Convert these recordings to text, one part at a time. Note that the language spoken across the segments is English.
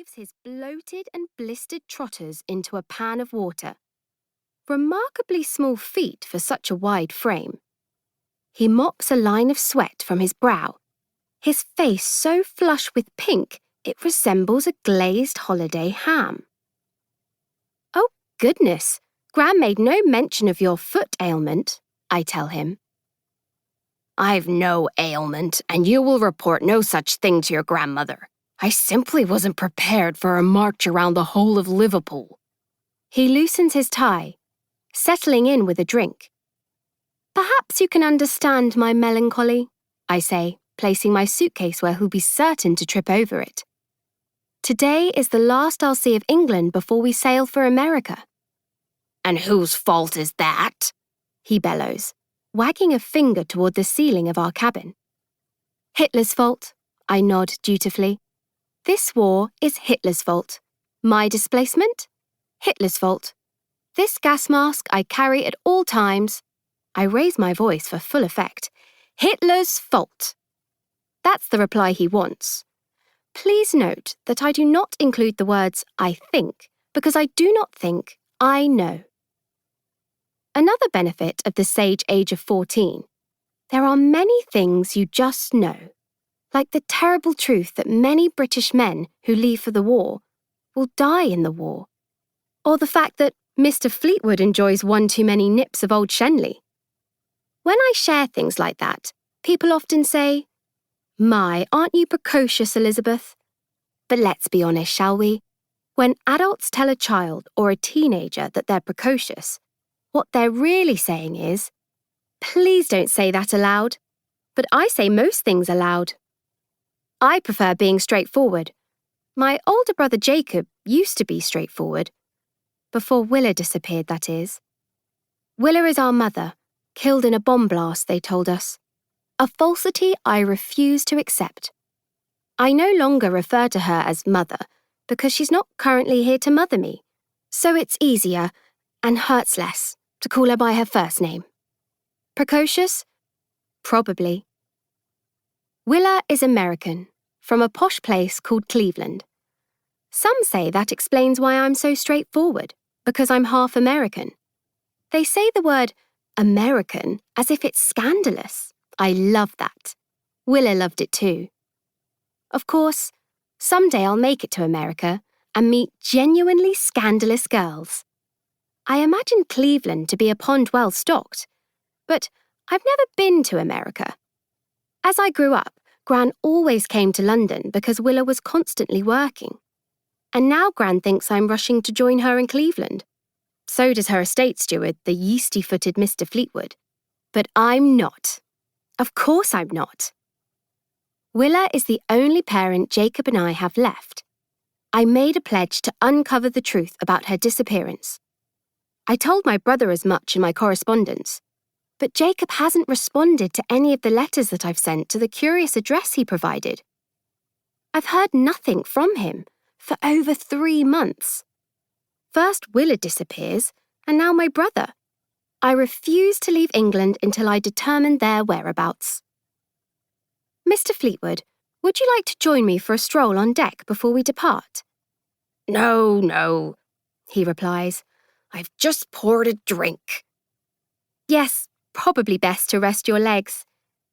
dives his bloated and blistered trotters into a pan of water. Remarkably small feet for such a wide frame. He mops a line of sweat from his brow, his face so flush with pink it resembles a glazed holiday ham. "Oh, goodness, Gran made no mention of your foot ailment," I tell him. "I've no ailment, and you will report no such thing to your grandmother. I simply wasn't prepared for a march around the whole of Liverpool." He loosens his tie, settling in with a drink. "Perhaps you can understand my melancholy," I say, placing my suitcase where he'll be certain to trip over it. "Today is the last I'll see of England before we sail for America." "And whose fault is that?" he bellows, wagging a finger toward the ceiling of our cabin. "Hitler's fault," I nod dutifully. "This war is Hitler's fault. My displacement? Hitler's fault. This gas mask I carry at all times," I raise my voice for full effect, "Hitler's fault." That's the reply he wants. Please note that I do not include the words "I think" because I do not think, I know. Another benefit of the sage age of 14. There are many things you just know, like the terrible truth that many British men who leave for the war will die in the war, or the fact that Mr. Fleetwood enjoys one too many nips of old Shenley. When I share things like that, people often say, "My, aren't you precocious, Elizabeth?" But let's be honest, shall we? When adults tell a child or a teenager that they're precocious, what they're really saying is, "Please don't say that aloud." But I say most things aloud. I prefer being straightforward. My older brother Jacob used to be straightforward. Before Willa disappeared, that is. Willa is our mother, killed in a bomb blast, they told us. A falsity I refuse to accept. I no longer refer to her as mother because she's not currently here to mother me, so it's easier, and hurts less, to call her by her first name. Precocious? Probably. Willa is American, from a posh place called Cleveland. Some say that explains why I'm so straightforward, because I'm half American. They say the word American as if it's scandalous. I love that. Willa loved it too. Of course, someday I'll make it to America and meet genuinely scandalous girls. I imagine Cleveland to be a pond well stocked, but I've never been to America. As I grew up, Gran always came to London because Willa was constantly working. And now Gran thinks I'm rushing to join her in Cleveland. So does her estate steward, the yeasty-footed Mr. Fleetwood. But I'm not. Of course I'm not. Willa is the only parent Jacob and I have left. I made a pledge to uncover the truth about her disappearance. I told my brother as much in my correspondence, but Jacob hasn't responded to any of the letters that I've sent to the curious address he provided. I've heard nothing from him for over 3 months. First Willa disappears, and now my brother. I refuse to leave England until I determine their whereabouts. "Mr. Fleetwood, would you like to join me for a stroll on deck before we depart?" No, he replies. "I've just poured a drink." "Yes, probably best to rest your legs.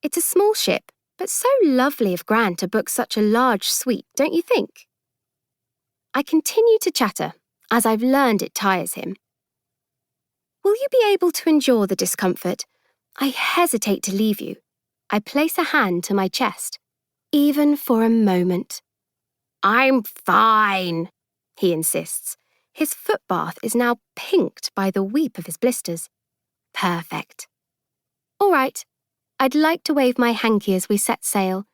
It's a small ship, but so lovely of Gran to book such a large suite, don't you think?" I continue to chatter, as I've learned it tires him. "Will you be able to endure the discomfort? I hesitate to leave you." I place a hand to my chest, even for a moment. "I'm fine," he insists. His foot bath is now pinked by the weep of his blisters. Perfect. All right, I'd like to wave my hanky as we set sail.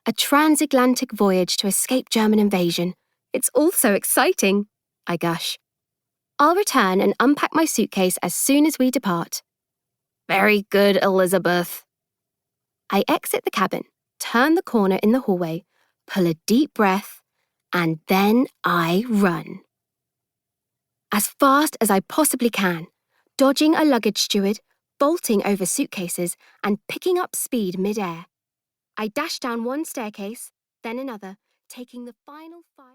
A transatlantic voyage to escape German invasion. It's all so exciting, I gush. I'll return and unpack my suitcase as soon as we depart. Very good, Elizabeth. I exit the cabin, turn the corner in the hallway, pull a deep breath, and then I run. As fast as I possibly can, dodging a luggage steward, bolting over suitcases, and picking up speed mid-air. I dash down one staircase, then another, taking the final 5...